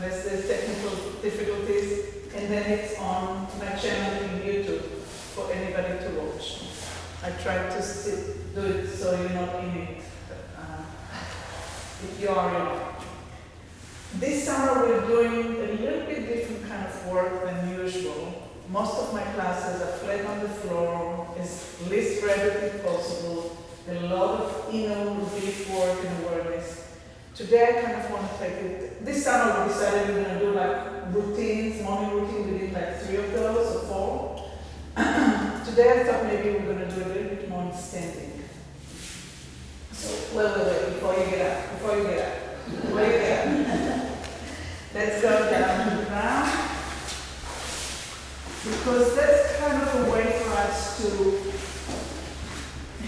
unless there's technical difficulties, and then it's on my channel in YouTube for anybody to watch. I try to do it so you're not in it, if you are, you know. This summer we're doing a little bit different kind of work than usual. Most of my classes are flat on the floor, as least gravity possible, a lot of inner relief work and awareness. Today I kind of want to take it, this summer we decided we're going to do like routines, morning routine, we did like 3 of those or 4. Today I thought maybe we're going to do a little bit more in standing. So, wait, before you get up. Let's go down to the ground. Because that's kind of a way for us to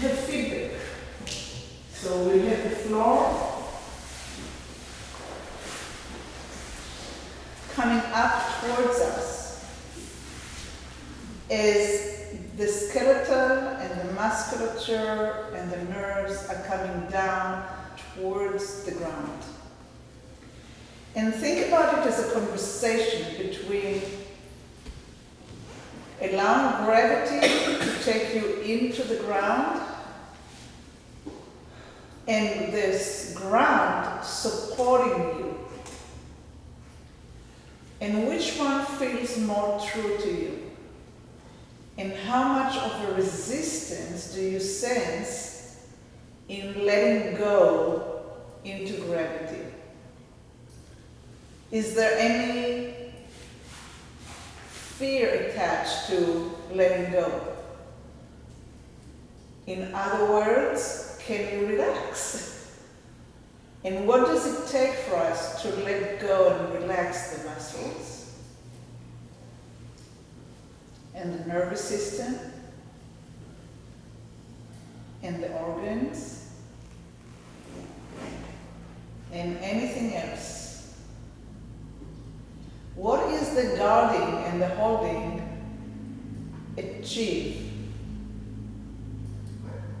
have feedback. So we have the floor coming up towards us as the skeleton and the musculature and the nerves are coming down towards the ground. And think about it as a conversation between allowing gravity to take you into the ground and this ground supporting you. And which one feels more true to you? And how much of a resistance do you sense in letting go into gravity? Is there any fear attached to letting go? In other words, can you relax? And what does it take for us to let go and relax the muscles and the nervous system and the organs and anything else? What is the guarding and the holding achieve?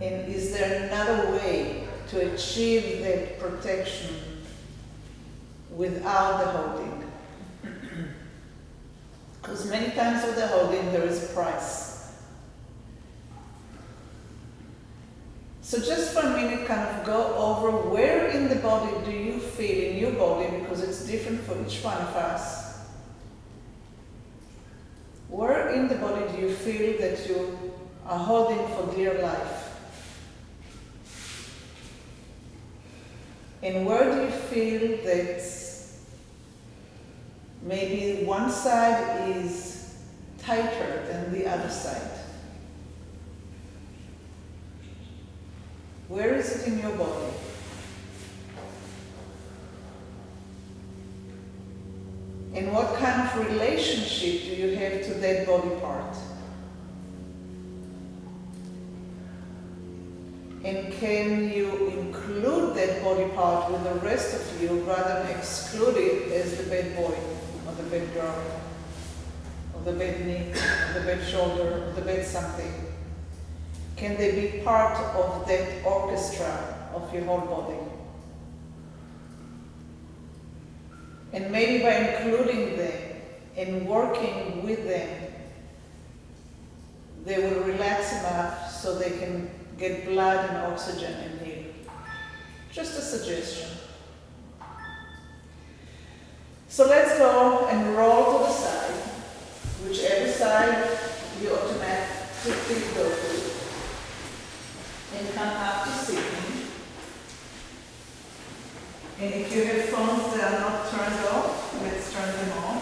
And is there another way to achieve that protection without the holding? Because many times with the holding there is a price. So just for a minute, kind of go over where in the body do you feel, in your body, because it's different for each one of us. Where in the body do you feel that you are holding for dear life? And where do you feel that maybe one side is tighter than the other side? Where is it in your body? And what kind of relationship do you have to that body part? And can you include that body part with the rest of you rather than exclude it as the bad boy or the bad girl or the bad knee or the bad shoulder or the bad something? Can they be part of that orchestra of your whole body? And maybe by including them and working with them, they will relax enough so they can get blood and oxygen and heal. Just a suggestion. So let's go and roll to the side, whichever side you automatically go to, and come up to sitting. And if you have phones that are not turned off, let's turn them on.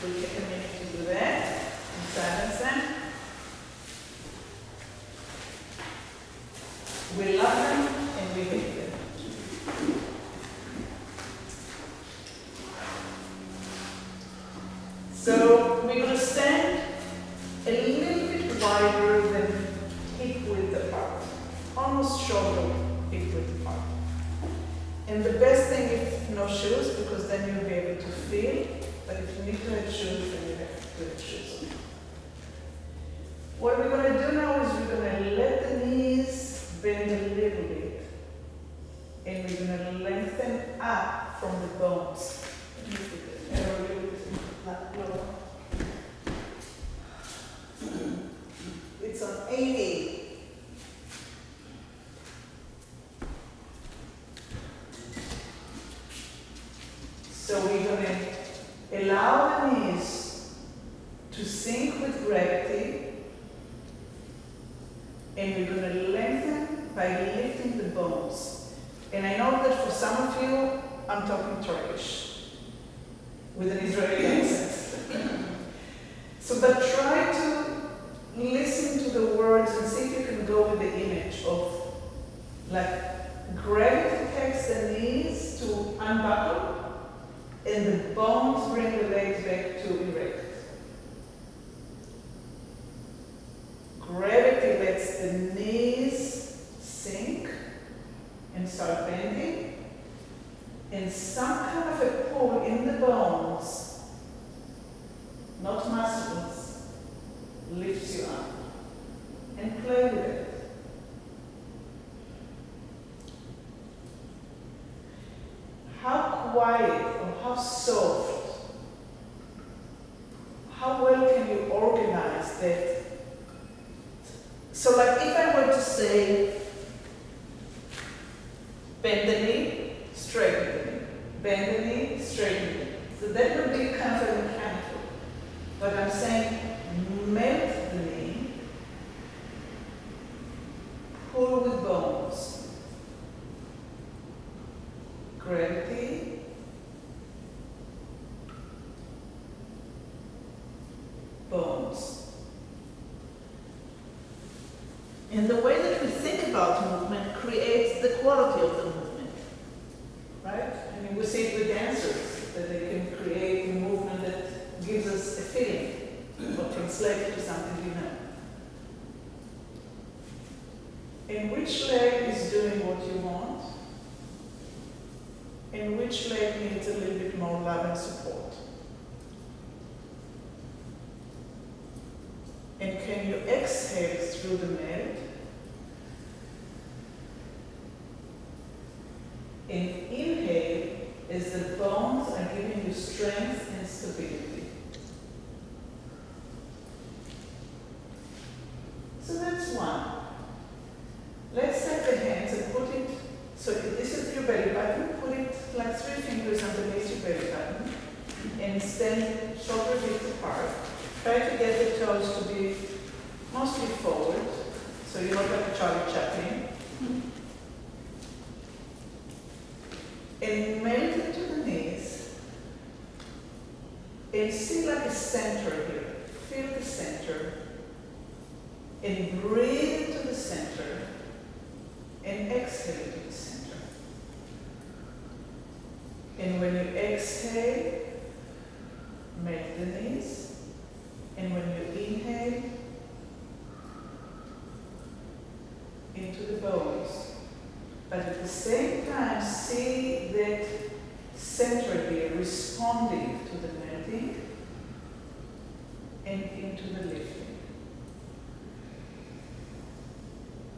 We'll take a minute to do that and silence them. We love them and we hate them. So we're going to stand a little bit wider than hip width apart, almost shoulder hip width apart. And the best thing is no shoes, because then you'll be able to feel. But if you need to have shoes, then you have to have shoes on. What we're going to do now is we're going to let the knees bend a little bit 80. So we're going to allow the knees to sink with gravity, and we're going to lengthen by lifting the bones. And I know that for some of you, I'm talking Turkish with an Israeli accent. So, but try to listen to the words and see if you can go with the image of, like, gravity takes the knees to unbuckle, and the bones bring the legs back to erect. Gravity lets the knees sink and start bending, and some kind of a pull in the bones, not muscles, lifts you up. And play with it. How quiet or how soft, how well can you organize that? So like if I were to say, bend the knee, straighten the knee, bend the knee, straighten the knee. So that would be kind of a mechanical. But I'm saying, melt the knee, pull with bones. Gravity, bones. And the way that we think about movement creates the quality of the movement, right? I mean, we see it with dancers, that they can create a movement that gives us a feeling or translate to something we know. And which leg is doing what you want? And which leg needs a little bit more love and support? And can you exhale through the melt? And inhale as the bones are giving you strength and stability. So that's one. Let's take the hands and put it, so this is your belly button, put it like 3 fingers underneath your belly button and stand shoulder width apart. Try to get the toes to be mostly forward, so you look like Charlie Chaplin. And melt into the knees and see like a center here. Feel the center and breathe into the center and exhale into the center. And when you exhale, melt the knees, and when you inhale, into the bones. But at the same time, see that center here responding to the melting and into the lifting.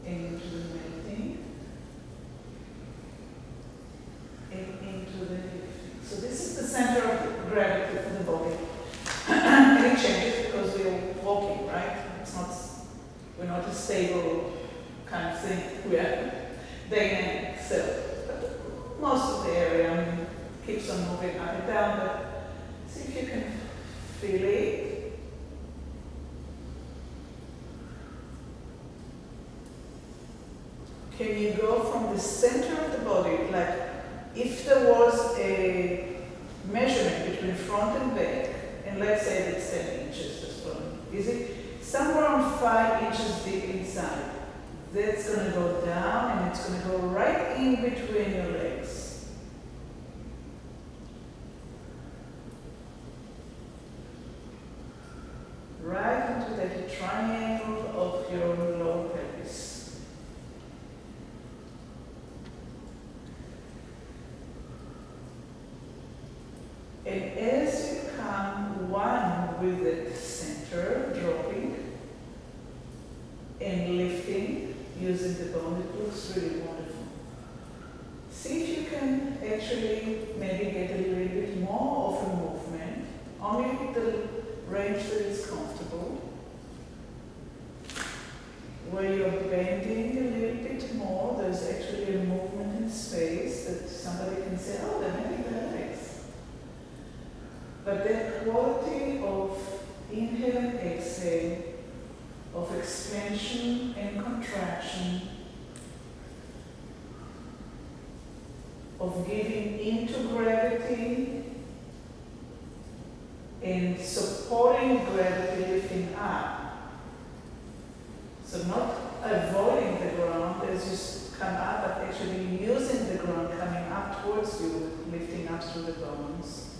And into the melting and into the lifting. So this is the center of gravity for the body. And it changes because we're walking, right? We're not a stable kind of thing. We are dynamic. So most of the area keeps on moving up and down, but see if you can feel it. Can you go from the center of the body, like if there was a measurement between front and back, and let's say it's 10 inches, just for is it somewhere on 5 inches deep inside? That's going to go down and it's going to go right in between your legs. Right into that triangle of your lower pelvis. And as you come one with the center, dropping and lifting, using the bone, it looks really wonderful. See if you can actually maybe get a little bit more of a movement, only the range that is comfortable. where you're bending a little bit more, there's actually a movement in space that somebody can say, oh, they're moving their legs. But that quality of inhale and exhale, of expansion and contraction, of giving into gravity and supporting gravity lifting up. So not avoiding the ground as you come up, but actually using the ground coming up towards you, lifting up through the bones.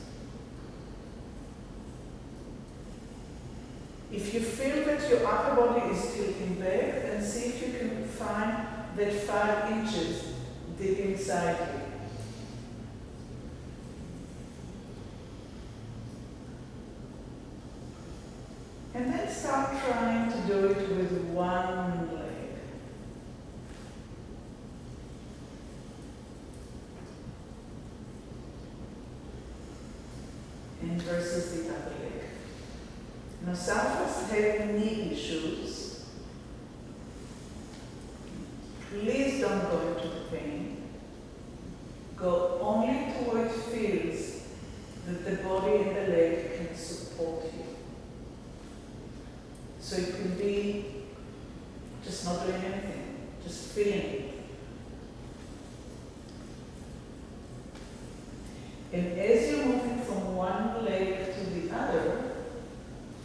If you feel that your upper body is tilting back, then see if you can find that 5 inches deep inside you. And then start trying to do it with one leg. And versus the other leg. Now some of us have knee issues. Please don't go into the pain. Go only to where it feels that the body and the leg can support you. So it can be just not doing anything, just feeling it. And as you're moving from one leg to the other,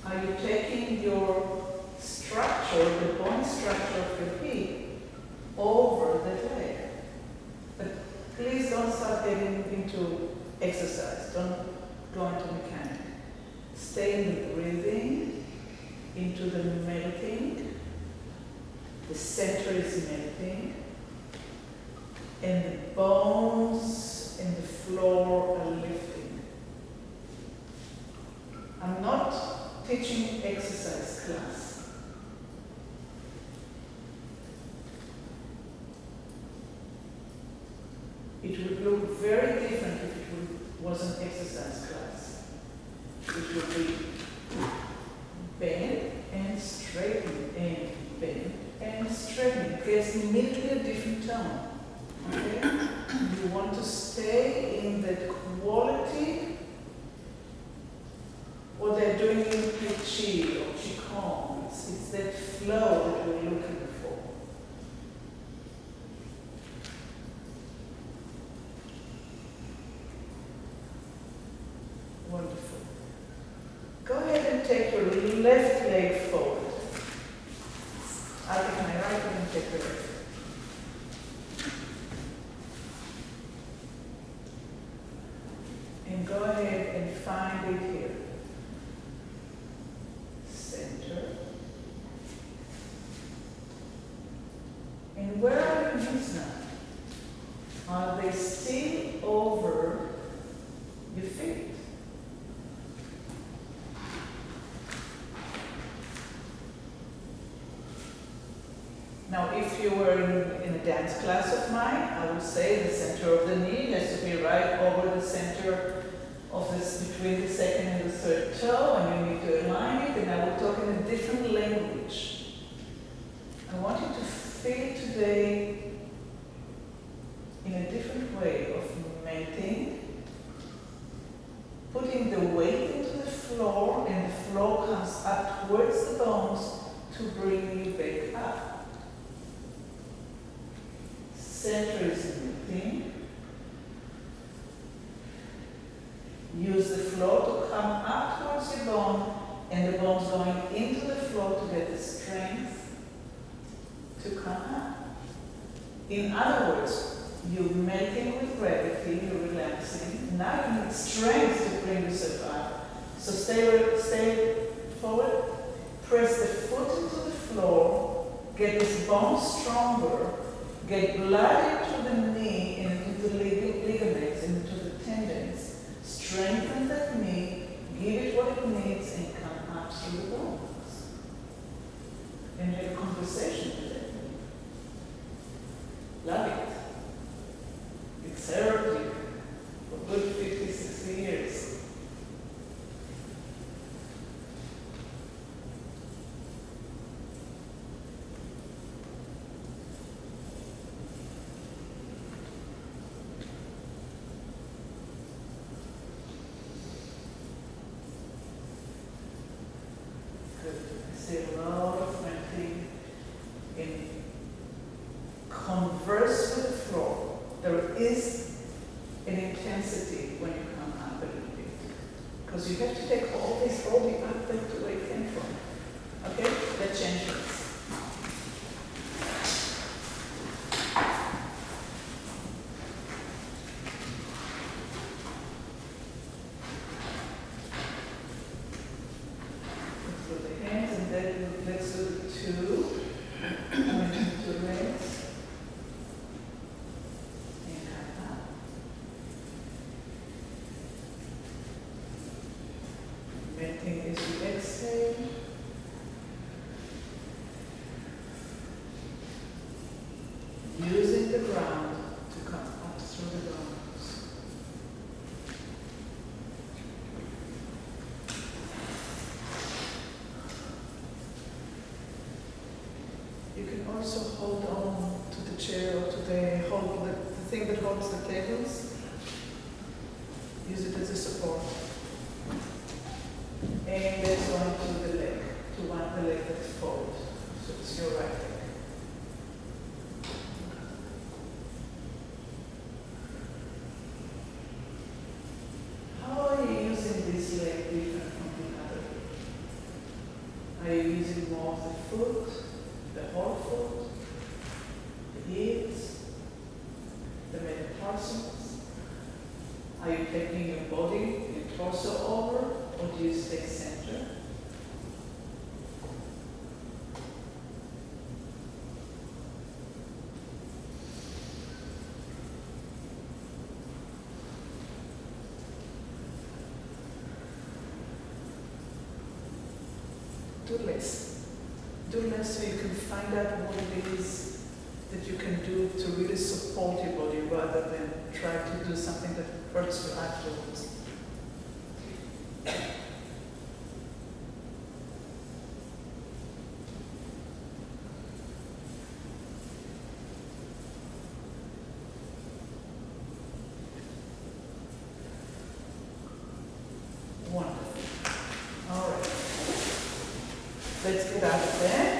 are you taking your structure, the bone structure of your hip, over that leg? But please don't start getting into exercise. Don't go into mechanic. Stay in the breathing, into the melting. The center is melting. And the bones and the floor are lifting. I'm not teaching exercise class. It would look very different if it was an exercise class. It would be bend and straighten and bend and straighten. It gets immediately a different tone. Okay? You want to stay in that quality, what they're doing in Tai Chi or Qigong. It's that flow that we're looking for. Wonderful. Go ahead and take your left leg forward. I'll take my right leg and take the left. And go ahead and find it here. Center. And where are your knees now? Are they still over your feet? Now, if you were in a dance class of mine, I would say the center of the knee has to be right over the center of this, between the second and the third toe, and you need to align it, and I will talk in a different language. I want you to feel today in a different way of melting, putting the weight into the floor, and the floor comes up towards the bones to bring you back up. Center is melting. Use the floor to come up towards your bone, and the bone's going into the floor to get the strength to come up. In other words, you're melting with gravity, you're relaxing. Now you need strength to bring yourself up. So stay forward, press the foot into the floor, get this bone stronger, get blood into the knee and into the ligaments, into the tendons. Strengthen that knee, give it what it needs, and come up through the bones. And have a conversation with it. Love it. It's therapeutic for good 50, 60 years. see a lot of melting in converse with the floor. There is an intensity when you come up a little bit. Because you have to take all the up back to where it came from. Okay? That changes. Let's do the two. I'm going to do two legs. And come up. Melting as you exhale. Using the ground to come up through the bones. You can also hold on to the chair or to the thing that holds the tables. Use it as a support. And let's go into the leg, to the leg that's forward. So it's your right leg. How are you using this leg different from the other leg? Are you using more of the foot? The whole foot, the hips, the metatarsals. Are you taking your body, your torso over, or do you stay center? Do less. Do less so you can find out what it is that you can do to really support your body rather than try to do something that hurts you afterwards. Wonderful. All right. Let's get out of there.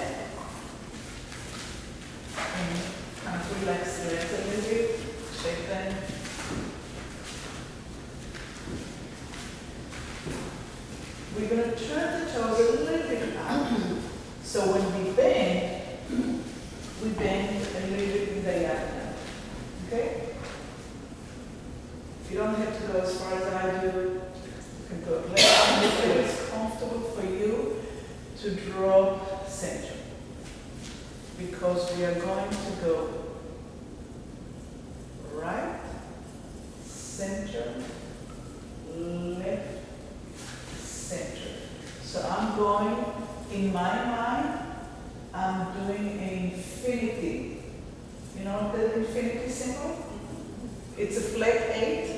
And kind of relax the legs a little bit. Shake them. We're going to turn the toes a little bit up. So when we bend a little bit in diagonal. Okay? You don't have to go as far as I do. You can go left and it's comfortable for you to drop center, because we are going to go right, center, left, center. So I'm going, in my mind, I'm doing an infinity. You know the infinity symbol? It's a flat 8.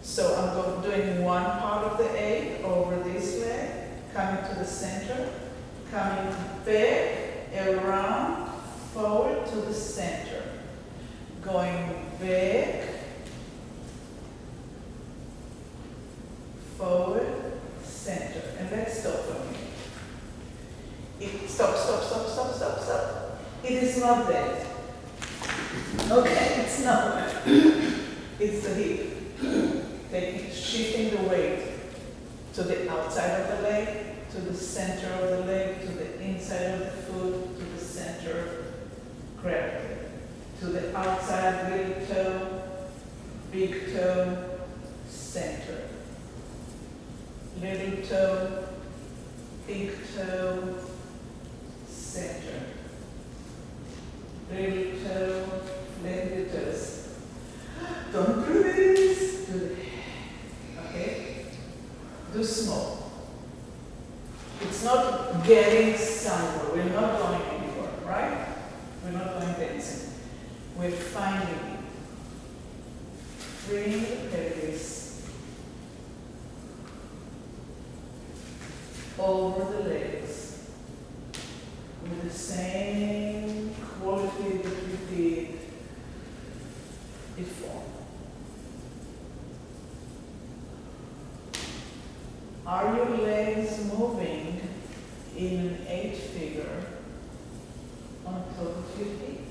So I'm doing one part of the 8 over this leg, coming to the center, coming back, around, forward to the center. Going back, forward, center. And let's stop for a minute. Stop. It is not that. Okay, it's not. It's the hip. Shifting the weight to the outside of the leg, to the center of the leg, to the inside of the foot, to the center of gravity, to the outside little toe, big toe, center. Little toe, big toe, center. Little toe, little toes. Don't do this. Do this. Okay? Do small. It's not getting somewhere. We're not going anywhere, right? We're not going dancing. We're finding it. Freeing the pelvis over the legs with the same quality that we did before. Are your legs moving? in an 8 figure on top of your feet.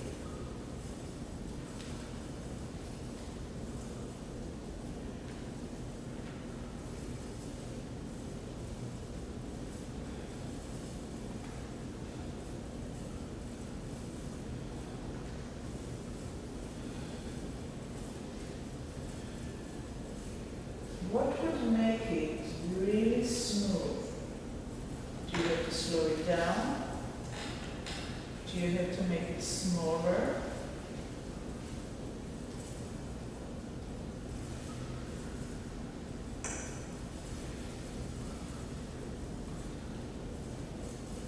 What would make it really smooth? Do you have to slow it down? Do you have to make it smaller?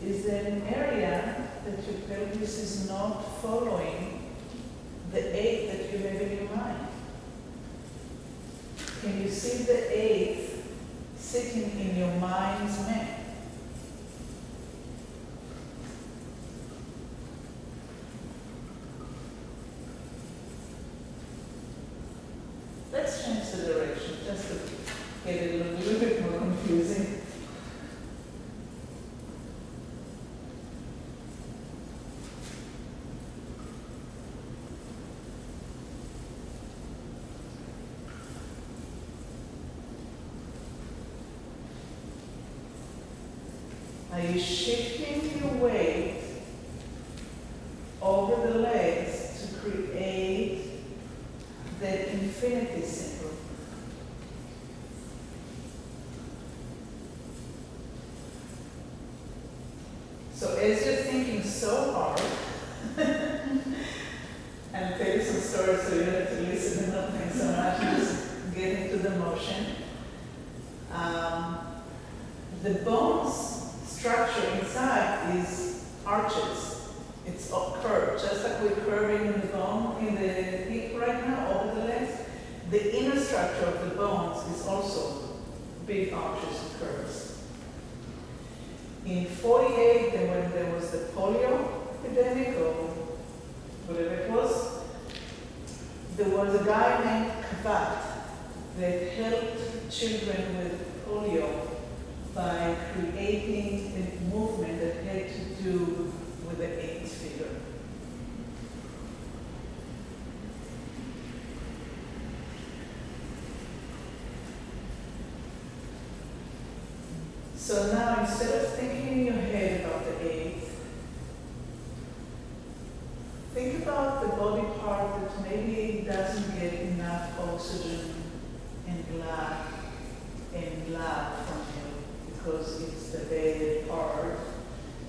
Is there an area that your pelvis is not following the 8 that you have in your mind? Can you see the 8 sitting in your mind's map? Let's change the direction just to get it a little bit more confusing. Are you shifting your weight over the legs to create that infinity symbol? So as you're thinking so hard, and I'll tell you some stories so you have to listen and not think so much, just get into the motion. The bones structure inside is arches. It's curved, just like we're curving in the bone in the hip right now over the legs. The inner structure of the bones is also big arches and curves. In 48, when there was the polio epidemic or whatever it was, there was a guy named Kavat that helped children with polio by creating a movement that had to do with the 8 figure. So now instead of thinking in your head about the 8, think about the body part that maybe doesn't get enough oxygen and blood from you, because it's the bad part,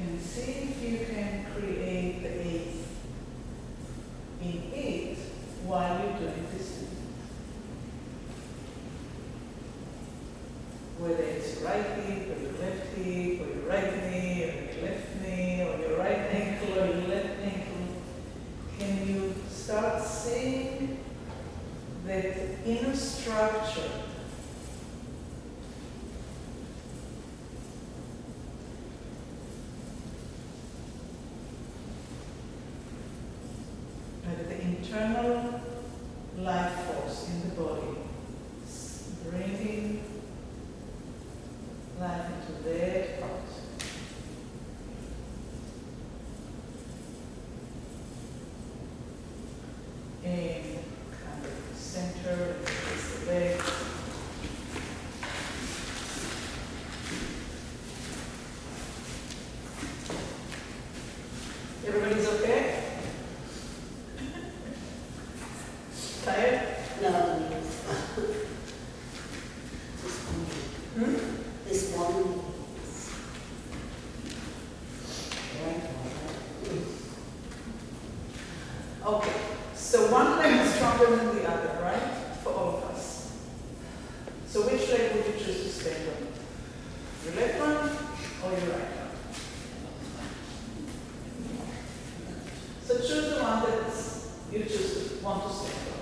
and see if you can create the 8 in it while you're doing this thing. Whether it's your right hip, or your left hip, or your right knee, or your left knee, or your right ankle, or your left ankle, can you start seeing that inner structure the internal life force in the body, bringing life into that part. And kind of center, release the leg. Everybody's okay? Tired? No. This one. Okay, so one leg is stronger than the other, right? For all of us. So which leg would you choose to stand on? Your left one or your right one? So choose the one that you want to stand on.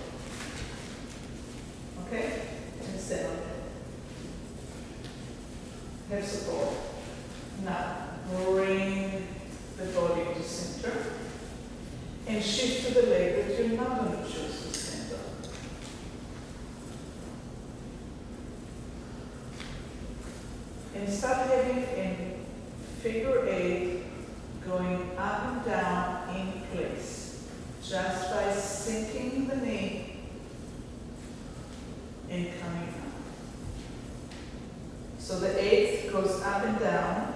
Okay? And stand on it. Have support. Now, bring the body to center and shift to the leg that you're not going to choose to stand on. And start having a figure 8, going up and down in place, just by sinking the knee and coming up. So the 8th goes up and down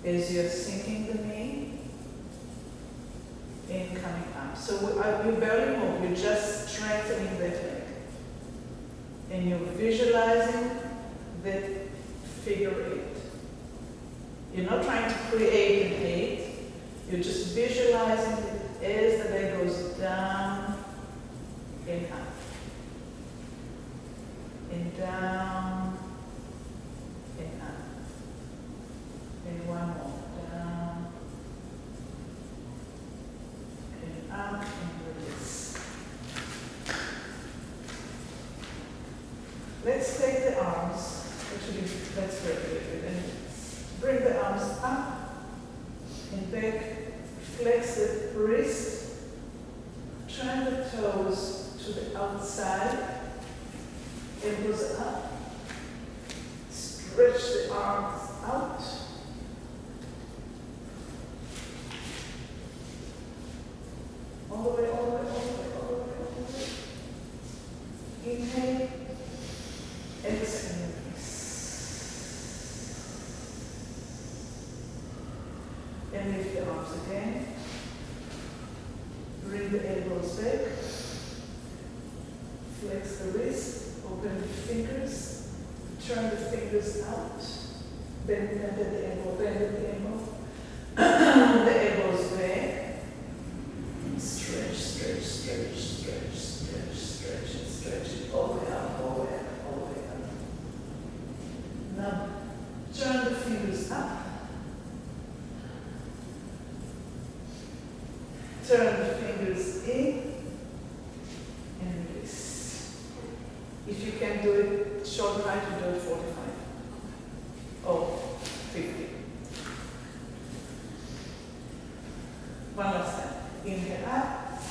as you're sinking the knee and coming up. So you barely move, you're just strengthening that leg. And you're visualizing that figure 8. You're not trying to create an 8, you're just visualizing it as the leg goes down and up. And down and up. And one more. Down and up and release. Let's take the arms. Actually, let's break it a little bit. And bring the arms up and back. Flex the wrist. Turn the toes to the outside. Elbows up. Stretch the arms out. All the way, all the way, all the way, all the way, all the way. Inhale. Exhale. And lift the arms again. Bring the elbows back. Flex the wrist. Open the fingers. Turn the fingers out. Bend the elbow. Bend the elbow. The elbows back. Stretch, stretch, stretch, stretch, stretch, stretch, and stretch it all the way up, all the way up, all the way up. Now, turn the fingers up. Turn the fingers in and release. If you can do it short height, you do it 45 or 50. One last time. Inhale up.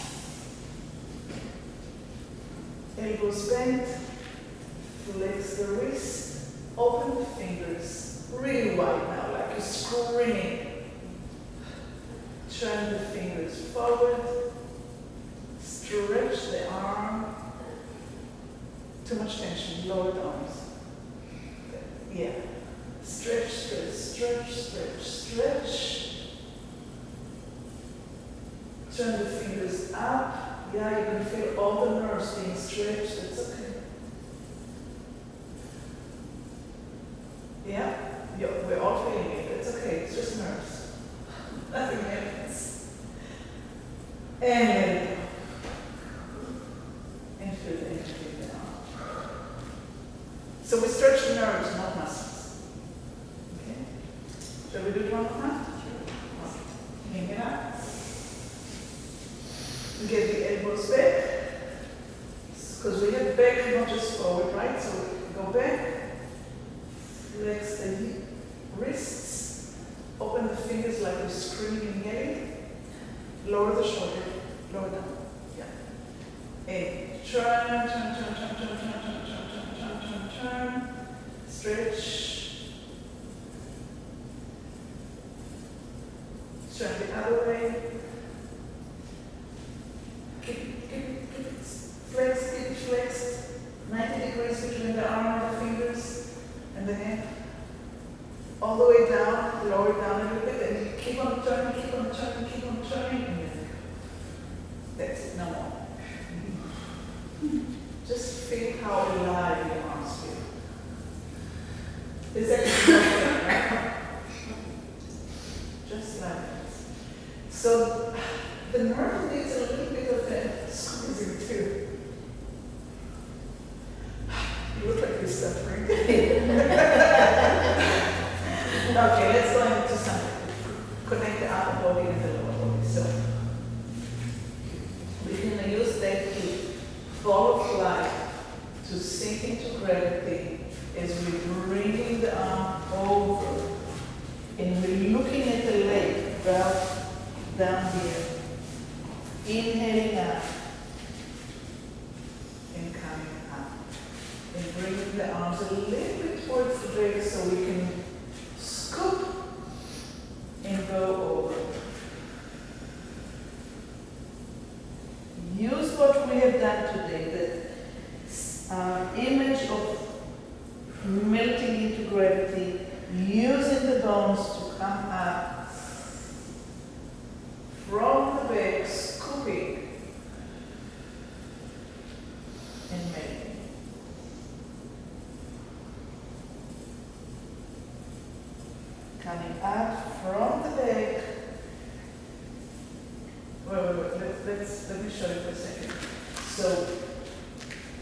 Elbows bent. Flex the wrist. Open the fingers. Really wide now, like you're screaming. Turn the fingers forward. Stretch the arm. Too much tension. Lower the arms. Yeah. Stretch, stretch, stretch, stretch, stretch. Turn the fingers up. Yeah, you can feel all the nerves being stretched. That's okay. Yeah, we're all feeling it. It's okay. It's just nerves. Nothing happens. And let it go. And feel the energy down. So we stretch the nerves, not muscles. Okay? Shall we do it one more time? Sure. Hang it up. Get the elbows back. Because we have back, not just forward, right? So we go back. Flex the wrists. Open the fingers like you're screaming and yelling. Lower the shoulder. Lower down. Yeah. And turn, turn, turn, turn, turn, turn, turn, turn, turn, turn, turn, turn. Stretch. Turn the other way. Keep it flexed, keep it flexed. 90 degrees between the arm and the fingers and the hand. All the way down, lower it down a little bit, and you keep on turning, keep on turning, keep on turning, and then that's it, no more. Just feel how alive your arms feel. It's actually not bad, right? Just like this. So the nerve needs a little bit of that squeezing too. You look like you're suffering. Okay, let's go into something. Connect the upper body and the lower body. So we're going to use that to follow flight, to sink into gravity as we're bringing the arm over. And we're looking at the leg down here. Inhaling up and coming up. And bringing the arms a little bit towards the leg so we can scoop up from the leg. Wait. Let me show you for a second. So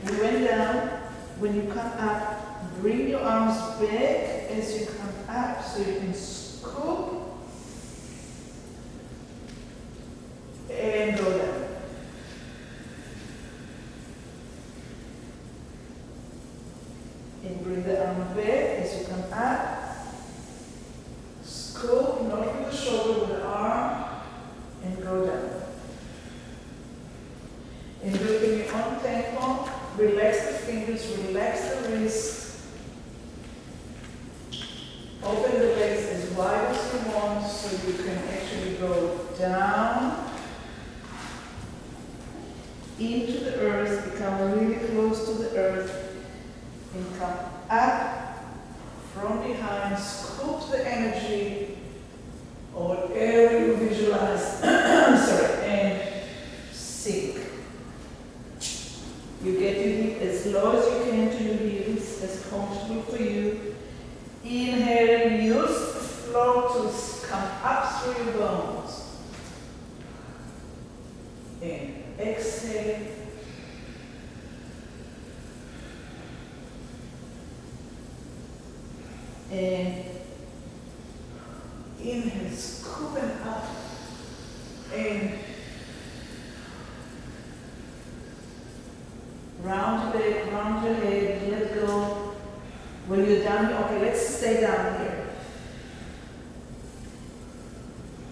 we went down. When you come up, bring your arms back as you come up, so you can scoop and go down. And bring the arm back as you come up. Scoop, not with the shoulder, with the arm, and go down. And do it in your own tempo. Relax the fingers, relax the wrist. Open the legs as wide as you want so you can actually go down into the earth, become really close to the earth, and come up from behind, scoop the energy, or whatever you visualize, and sink. You get your hip as low as you can to your heels, as comfortable for you. Inhale, use the flow to come up through your bones. And exhale. And inhale, scooping up. And round your leg, round your head, let go. When you're down, okay, let's stay down here.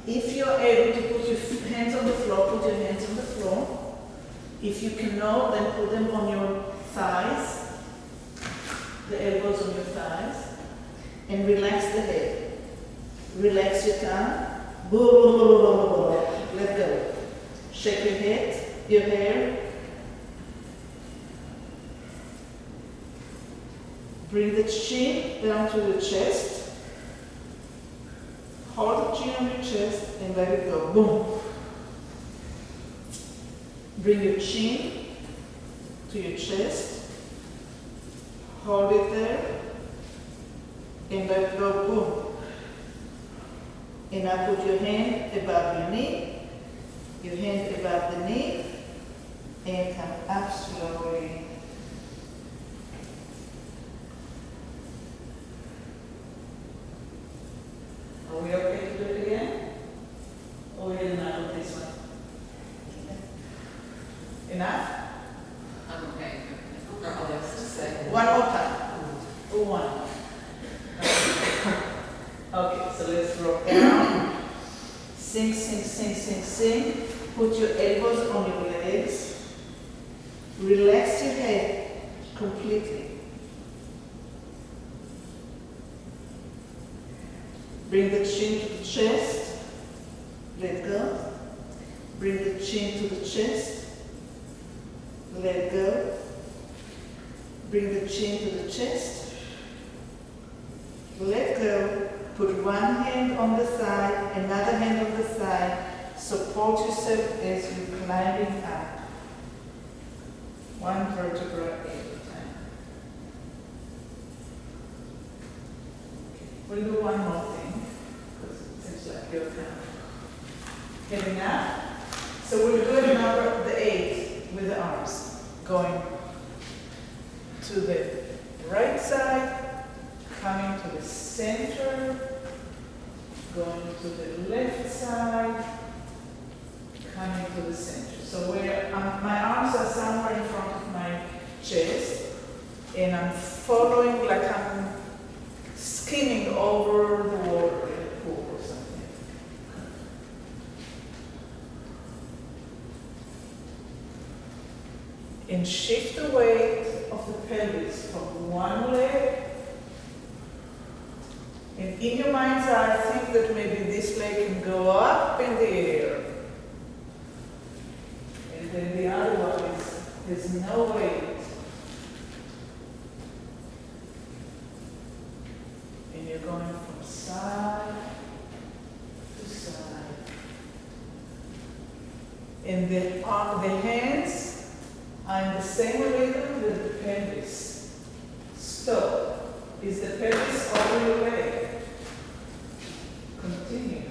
If you're able to put your hands on the floor, put your hands on the floor. If you cannot, then put them on your thighs, the elbows on your thighs, and relax the head. Relax your tongue. Let go. Shake your head, your hair. Bring the chin down to the chest. Hold the chin on your chest and let it go. Boom. Bring your chin to your chest. Hold it there and let it go. Boom. And now put your hand above your knee, your hand above the knee, and come up slowly. Are we okay to do it again? Or we're enough with this one? Enough? I'm okay. For all of us to say. One more time. One. Okay, so let's rock down. Sink, sink, sink, sink, sink. Put your elbows on your legs. Relax your head completely. Bring the chin to the chest. Let go. Bring the chin to the chest. Let go. Bring the chin to the chest. Let go. Put one hand on the side, another hand on the side. Support yourself as you're climbing up. One vertebra at a time. We'll do one more thing, because it seems like you're kind of getting up. So we'll do a number, the 8, with the arms. Going to the right side, coming to the center, going to the left side, coming to the center. So where my arms are somewhere in front of my chest, and I'm following like I'm skimming over the water in a pool or something. And shift the weight of the pelvis from one leg. And in your mind's eye, think that maybe this leg can go up in the air. And then the other one is, there's no weight. And you're going from side to side. And the hands are in the same rhythm that the pelvis. Stop. Is the pelvis over your leg? Continue.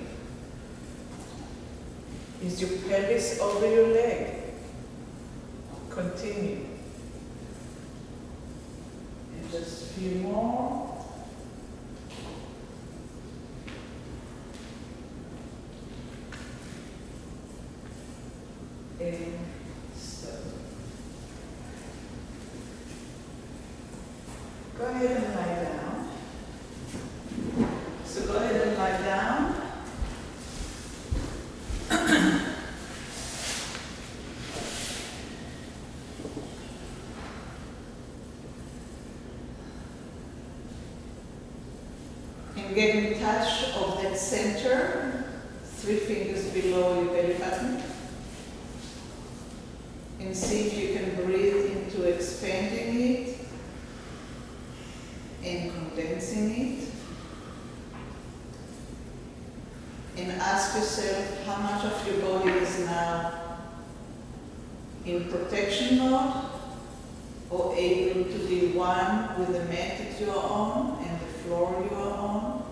Is your pelvis over your leg? Continue. And just a few more. And stop. Go ahead and lie down. So go ahead and lie down. And get in touch of that center, 3 fingers below your belly button. And see if you can breathe into expanding it and condensing it. And ask yourself how much of your body is now in protection mode or able to be one with the mat that you are on and the floor you are on.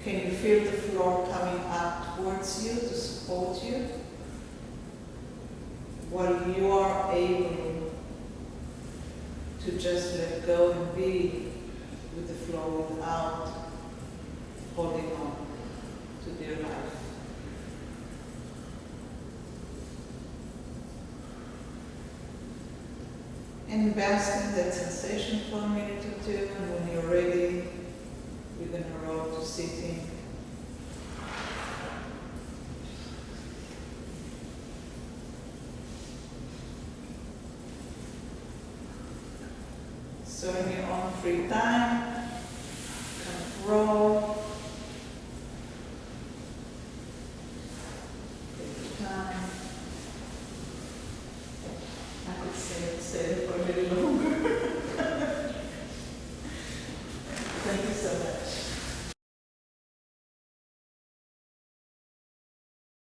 Can you feel the floor coming up towards you to support you? While you are able to just let go and be with the flow without holding on to their life. And bask in that sensation for a minute or two, and when you're ready, you're going to roll to sitting. So in your own free time,